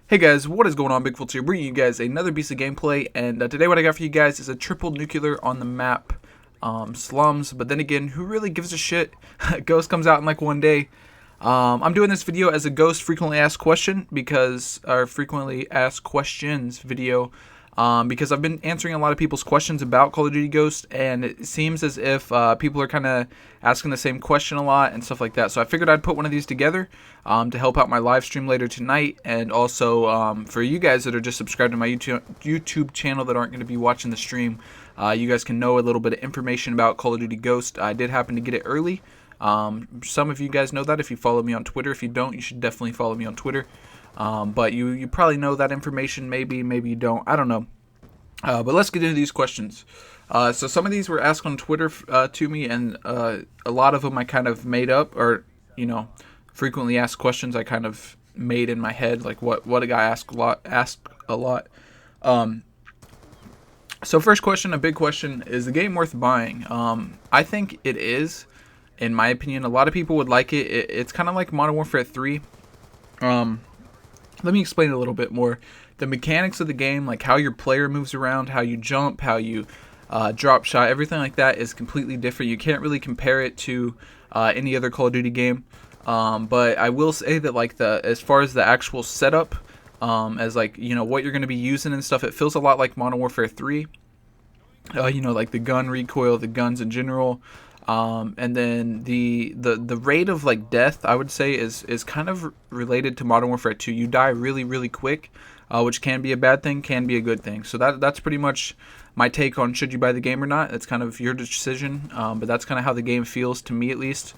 Hey guys, what is going on? Bigfoot here, bringing you guys another piece of gameplay, and today what I got for you guys is a triple nuclear on the map, Slums. But then again, who really gives a shit? Ghost comes out in like one day. I'm doing this video as a Ghost frequently asked question frequently asked questions video, because I've been answering a lot of people's questions about Call of Duty Ghost, and it seems as if people are kind of asking the same question a lot and stuff like that. So I figured I'd put one of these together to help out my live stream later tonight, and also for you guys that are just subscribed to my YouTube channel that aren't going to be watching the stream, you guys can know a little bit of information about Call of Duty Ghost. I did happen to get it early. Some of you guys know that if you follow me on Twitter. If you don't, you should definitely follow me on Twitter. But you probably know that information, maybe you don't. I don't know. But let's get into these questions. So some of these were asked on Twitter to me, and a lot of them I kind of made up, or frequently asked questions I kind of made in my head, like what a guy asked a lot. So first question, a big question: is the game worth buying? I think it is. In my opinion, a lot of people would like it. It's kind of like Modern Warfare 3. Let me explain a little bit more. The mechanics of the game, like how your player moves around, how you jump, how you drop shot, everything like that is completely different. You can't really compare it to any other Call of Duty game. But I will say that as far as the actual setup, as what you're going to be using and stuff, it feels a lot like Modern Warfare 3. Like the gun recoil, the guns in general. And then the rate of death, I would say, is kind of related to Modern Warfare 2. You die really, really quick, which can be a bad thing, can be a good thing. So that's pretty much my take on should you buy the game or not. It's kind of your decision, but that's kind of how the game feels to me, at least.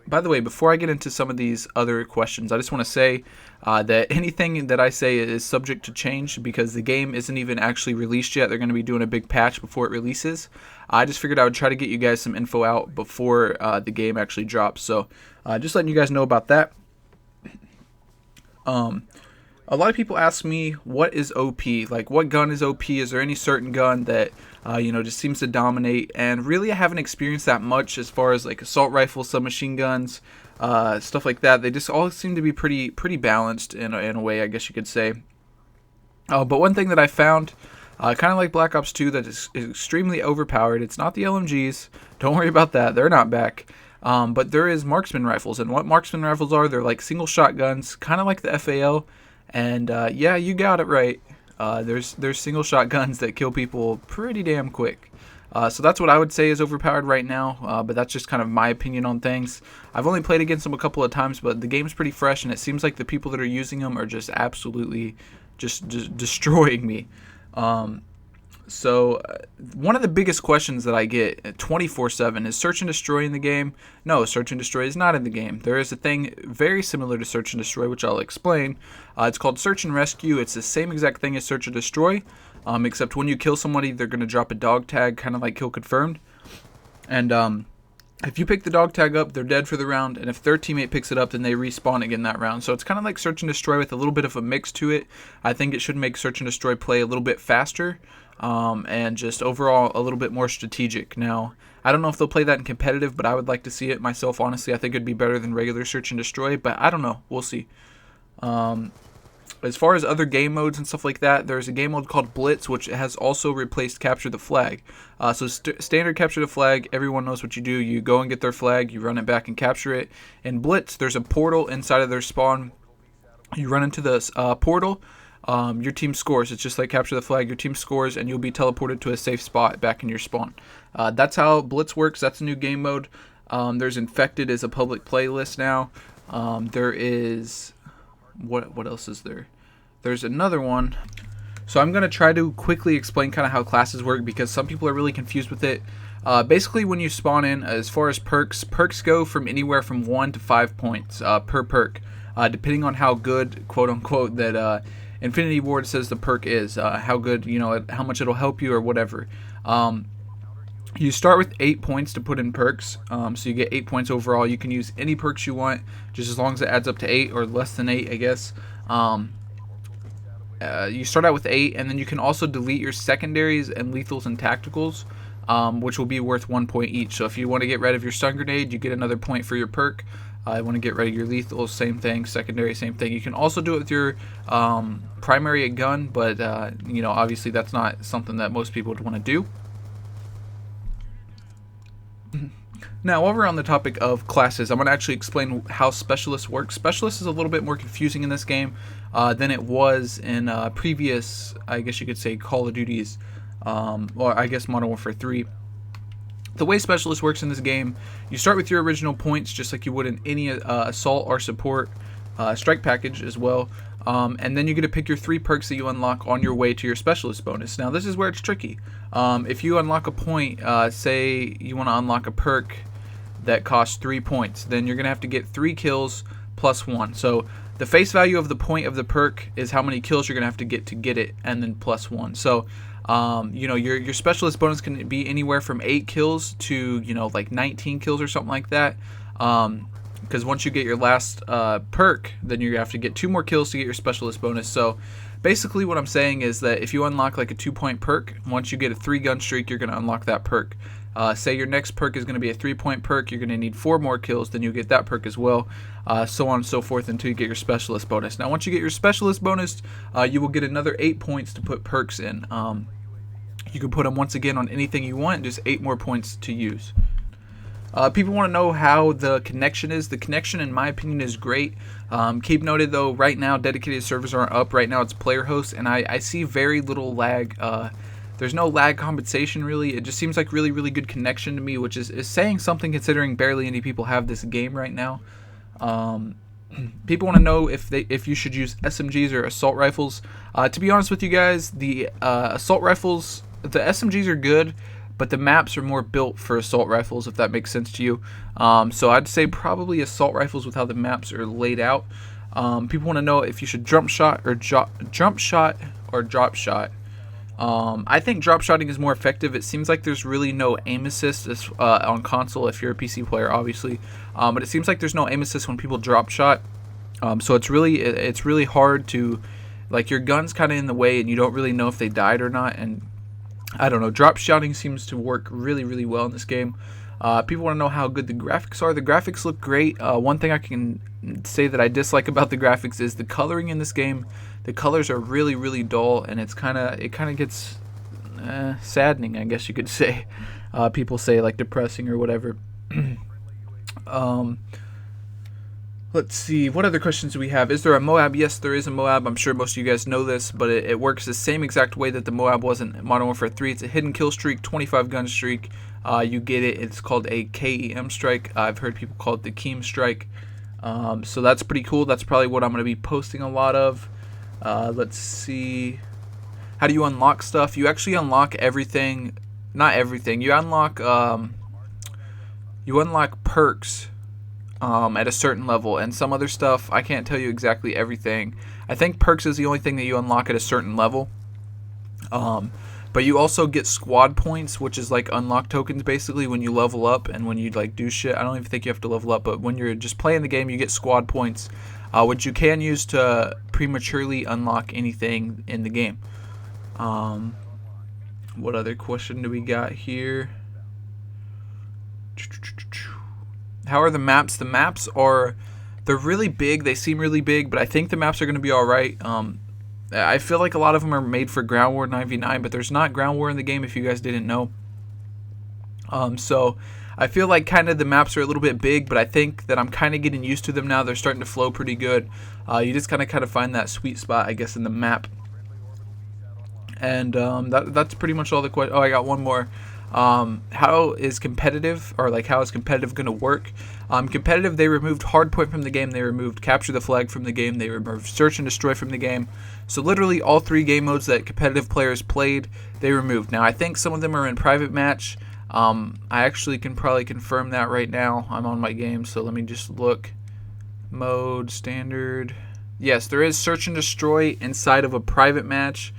By the way, before I get into some of these other questions, I just want to say that anything that I say is subject to change because the game isn't even actually released yet. They're going to be doing a big patch before it releases. I just figured I would try to get you guys some info out before the game actually drops. So just letting you guys know about that. A lot of people ask me, what is OP? Like, what gun is OP? Is there any certain gun that, just seems to dominate? And really, I haven't experienced that much as far as, assault rifles, submachine guns, stuff like that. They just all seem to be pretty balanced in a way, I guess you could say. But one thing that I found, kind of like Black Ops 2, that is extremely overpowered. It's not the LMGs. Don't worry about that. They're not back. But there is marksman rifles. And what marksman rifles are, they're like single shot guns, kind of like the FAL. And yeah, you got it right. There's single shot guns that kill people pretty damn quick. So that's what I would say is overpowered right now. But that's just kind of my opinion on things. I've only played against them a couple of times, but the game's pretty fresh, and it seems like the people that are using them are just absolutely just destroying me. So one of the biggest questions that I get 24/7 is search and destroy in the game. No, search and destroy is not in the game. There is a thing very similar to search and destroy, which I'll explain. It's called search and rescue. It's the same exact thing as search and destroy, except when you kill somebody, they're going to drop a dog tag, kind of like kill confirmed. And if you pick the dog tag up, they're dead for the round, and if their teammate picks it up, then they respawn again that round. So it's kind of like search and destroy with a little bit of a mix to it. I think it should make search and destroy play a little bit faster, and just overall a little bit more strategic. Now, I don't know if they'll play that in competitive, but I would like to see it myself, honestly. I think it'd be better than regular search and destroy, but I don't know. We'll see. As far as other game modes and stuff like that, there's a game mode called Blitz, which has also replaced Capture the Flag. So standard Capture the Flag, everyone knows what you do. You go and get their flag, you run it back and capture it. In Blitz, there's a portal inside of their spawn. You run into the portal, your team scores. It's just like Capture the Flag. Your team scores, and you'll be teleported to a safe spot back in your spawn. That's how Blitz works. That's a new game mode. There's Infected as a public playlist now. There is... What else is there? There's another one. So I'm going to try to quickly explain kind of how classes work, because some people are really confused with it. Basically, when you spawn in, as far as perks go from anywhere from 1 to 5 points per perk, depending on how good, quote unquote, that Infinity Ward says the perk is, how good, how much it'll help you or whatever. You start with 8 points to put in perks, so you get 8 points overall. You can use any perks you want, just as long as it adds up to 8 or less than 8, I guess. You start out with 8, and then you can also delete your secondaries and lethals and tacticals, which will be worth 1 point each. So if you want to get rid of your stun grenade, you get another point for your perk. I want to get ready your lethal, same thing. Secondary, same thing. You can also do it with your primary gun, but obviously that's not something that most people would want to do. Now, while we're on the topic of classes, I'm going to actually explain how Specialist works. Specialist is a little bit more confusing in this game than it was in previous, I guess you could say, Call of Duties, or I guess Modern Warfare 3. The way Specialist works in this game, you start with your original points just like you would in any Assault or Support strike package as well. And then you get to pick your 3 perks that you unlock on your way to your Specialist bonus. Now, this is where it's tricky. If you unlock a point, say you want to unlock a perk that costs 3 points, then you're going to have to get 3 kills plus 1. So the face value of the point of the perk is how many kills you're going to get it, and then plus 1. So your Specialist bonus can be anywhere from 8 kills to like 19 kills or something like that. Because once you get your last perk, then you have to get 2 more kills to get your Specialist bonus. So basically what I'm saying is that if you unlock like a 2-point perk, once you get a 3-gun streak, you're going to unlock that perk. Say your next perk is going to be a 3-point perk, you're going to need 4 more kills, then you get that perk as well, so on and so forth until you get your Specialist bonus. Now once you get your Specialist bonus, you will get another 8 points to put perks in. You can put them once again on anything you want, just 8 more points to use. People want to know how the connection is. The connection, in my opinion, is great. Keep noted, though, right now, dedicated servers aren't up. Right now, it's player hosts, and I see very little lag. There's no lag compensation, really. It just seems like really, really good connection to me, which is saying something considering barely any people have this game right now. People want to know if you should use SMGs or assault rifles. To be honest with you guys, the assault rifles, the SMGs are good, but the maps are more built for assault rifles, if that makes sense to you. So I'd say probably assault rifles with how the maps are laid out. People want to know if you should jump shot or drop shot. I think drop shotting is more effective. It seems like there's really no aim assist on console if you're a PC player, obviously. But it seems like there's no aim assist when people drop shot. So it's really hard to, like, your gun's kind of in the way and you don't really know if they died or not. And I don't know, drop shotting seems to work really, really well in this game. People want to know how good the graphics are. The graphics look great. One thing I can say that I dislike about the graphics is the coloring in this game. The colors are really, really dull, and it kind of gets saddening, I guess you could say. People say like depressing or whatever. Let's see, what other questions do we have? Is there a Moab? Yes, there is a Moab. I'm sure most of you guys know this, but it works the same exact way that the Moab was in Modern Warfare 3. It's a hidden kill streak, 25 gun streak. You get it. It's called a KEM strike. I've heard people call it the Keem strike. So that's pretty cool. That's probably what I'm going to be posting a lot of. Let's see. How do you unlock stuff? You actually unlock everything. Not everything. You unlock perks at a certain level, and some other stuff. I can't tell you exactly everything. I think perks is the only thing that you unlock at a certain level. But you also get squad points, which is like unlock tokens basically when you level up and when you like do shit. I don't even think you have to level up, but when you're just playing the game, you get squad points, which you can use to prematurely unlock anything in the game. What other question do we got here? How are the maps? The maps they're really big. They seem really big, but I think the maps are going to be alright. I feel like a lot of them are made for Ground War 9v9, but there's not Ground War in the game if you guys didn't know. So I feel like kind of the maps are a little bit big, but I think that I'm kind of getting used to them now. They're starting to flow pretty good. You just kind of find that sweet spot, I guess, in the map. And that's pretty much all the questions. Oh, I got one more. How is competitive going to work? Competitive, they removed hardpoint from the game, they removed capture the flag from the game, they removed search and destroy from the game. So literally all 3 game modes that competitive players played, they removed. Now I think some of them are in private match. I actually can probably confirm that right now. I'm on my game, so let me just look. Mode, standard. Yes, there is search and destroy inside of a private match.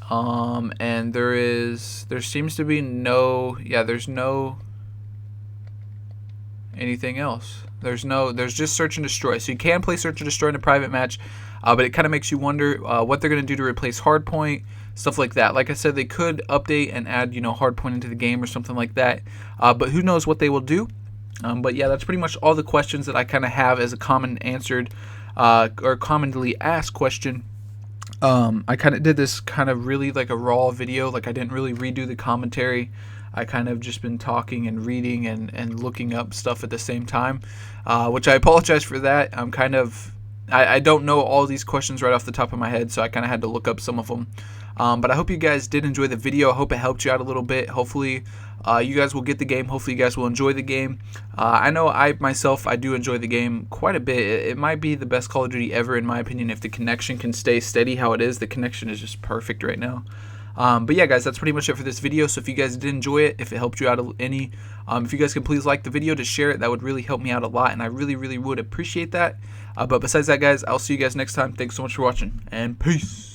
And there seems to be there's no anything else. There's just search and destroy. So you can play search and destroy in a private match, but it kind of makes you wonder what they're going to do to replace hardpoint, stuff like that. Like I said, they could update and add, hardpoint into the game or something like that. But who knows what they will do. But yeah, that's pretty much all the questions that I kind of have as a common answered or commonly asked question. I kind of did this kind of really like a raw video. Like I didn't really redo the commentary. I kind of just been talking and reading and looking up stuff at the same time, which I apologize for that. I don't know all these questions right off the top of my head, so I kind of had to look up some of them. But I hope you guys did enjoy the video. I hope it helped you out a little bit. Hopefully, you guys will get the game. Hopefully, you guys will enjoy the game. I know I do enjoy the game quite a bit. It might be the best Call of Duty ever, in my opinion, if the connection can stay steady how it is. The connection is just perfect right now. But yeah, guys, that's pretty much it for this video. So if you guys did enjoy it, if it helped you out any, if you guys can please like the video, to share it, that would really help me out a lot, and I really, really would appreciate that. But besides that, guys, I'll see you guys next time. Thanks so much for watching, and peace.